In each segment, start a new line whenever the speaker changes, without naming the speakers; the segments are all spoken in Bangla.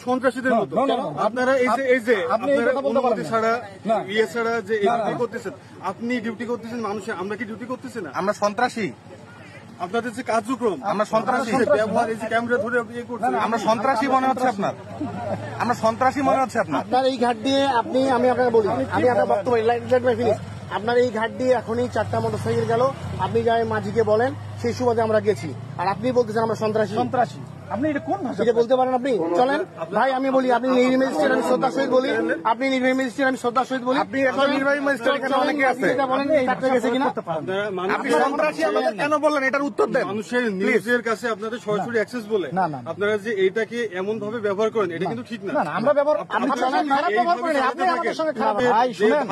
সন্ত্রাসীদের মতো আপনারা এই যে অনুমতি ছাড়া ইয়ে ছাড়া যে ডিউটি করতেছেন, আপনি ডিউটি করতেছেন মানুষের, আমরা কি ডিউটি করতেছি না?
আমরা সন্ত্রাসী?
আপনাদের যে কার্যক্রম,
আমরা সন্ত্রাসী
ব্যবহার, এই যে ক্যামেরা ধরে ইয়ে করছেন,
আমরা সন্ত্রাসী মনে হচ্ছে আপনার? আমরা সন্ত্রাসী মনে হচ্ছে আপনার?
আপনার এই ঘাট দিয়ে আমি আপনাকে বলি, আমি আপনার বক্তব্য আপনার এই ঘাট দিয়ে এখনই 4টা মোটরসাইকেল গেল, আপনি যাই মাঝিকে বলেন, সেই সুবাদে আমরা গেছি। আর আপনি বলতেছেন আমরা সন্ত্রাসী।
আপনি এটা কোন ভাষা
এটা বলতে পারেন আপনি? চলেন ভাই, আমি বলি, আপনি নির্বাহী ম্যাজিস্ট্রেট, আমি শ্রদ্ধার সহিত বলি, আপনি নির্বাহী ম্যাজিস্ট্রেট, আমি শ্রদ্ধার সহিত বলি,
আপনি এখন নির্বাহী ম্যাজিস্ট্রেট এখানে অনেকে আছে,
বলেন গেছে কিনা?
আপনি সন্ত্রাসী আমাদের কেন বললেন? এটার উত্তর দেন।
মানুষের নিউজের কাছে আপনাদের সরাসরি অ্যাক্সেস বলে আপনারা যে এইটাকে এমন ভাবে ব্যবহার করেন, এটা কিন্তু ঠিক না।
আমরা ব্যবহার, আপনি খারাপ ব্যবহার করেন, আপনি আমাদের সঙ্গে খারাপ। ভাই শুনেন,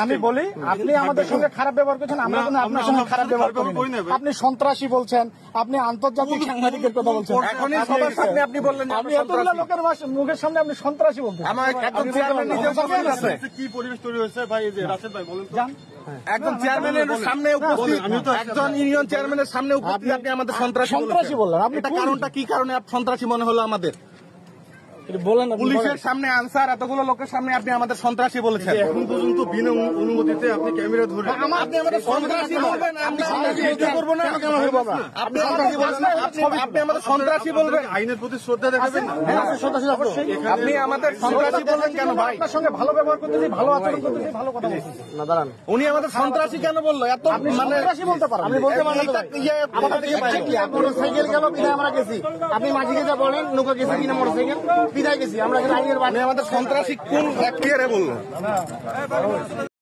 আমি বলি, আপনি আমাদের সঙ্গে খারাপ ব্যবহার করছেন, আমরা কোনো আপনার সঙ্গে খারাপ ব্যবহার করি না। আপনি সন্ত্রাসী বলছেন, আপনি আন্তর্জাতিক সাংবাদিকের কথা বলছেন,
এখনই সবার সামনে আপনি বললেন
আপনি এতগুলো লোকের মুখের সামনে আপনি সন্ত্রাসী বলতেন।
আমার একজন চেয়ারম্যান নিজে আছে,
কি পরিবেশ তৈরি হয়েছে ভাই? এই যে রাশেদ ভাই বলেন তো,
একজন চেয়ারম্যানের সামনে উপস্থিত, একজন ইউনিয়ন চেয়ারম্যানের সামনে উপস্থিত, আপনি আমাদের সন্ত্রাসী বললেন। আপনি কারণটা কি কারণে সন্ত্রাসী মনে হলো আমাদের?
বলেন।
পুলিশের সামনে আনসার, এতগুলো লোকের সামনে আপনি আমাদের সন্ত্রাসী বলেছেন।
এখন পর্যন্ত বিনা অনুমতিতে আপনি ক্যামেরা ধরে
আপনি আমাদের সন্ত্রাসী বলবেন, আপনি করবো না? আপনি আমাদের সন্ত্রাসী বলবেন,
আইনের প্রতি শ্রদ্ধা দেখাবেন না?
আপনি আমাদের সন্ত্রাসী বলবেন কেন ভাই?
আপনার সঙ্গে ভালো ব্যবহার করতেছি, ভালো আচরণ করতেছি, ভালো কথা বলতেছি। না দাঁড়ান,
উনি আমাদের সন্ত্রাসী কেন বললো? এত মানে
সন্ত্রাসী বলতে পারেন, আপনি বলতে পারেন। মোটরসাইকেল গেল, বিদায় আমরা গেছি। আপনি মাঝিকে যা বলেন, নৌকা গেছি কিনা মোটরসাইকেল, বিদায় গেছি আমরা। আইনের
আমাদের সন্ত্রাসী কোন এখতিয়ারে বললো?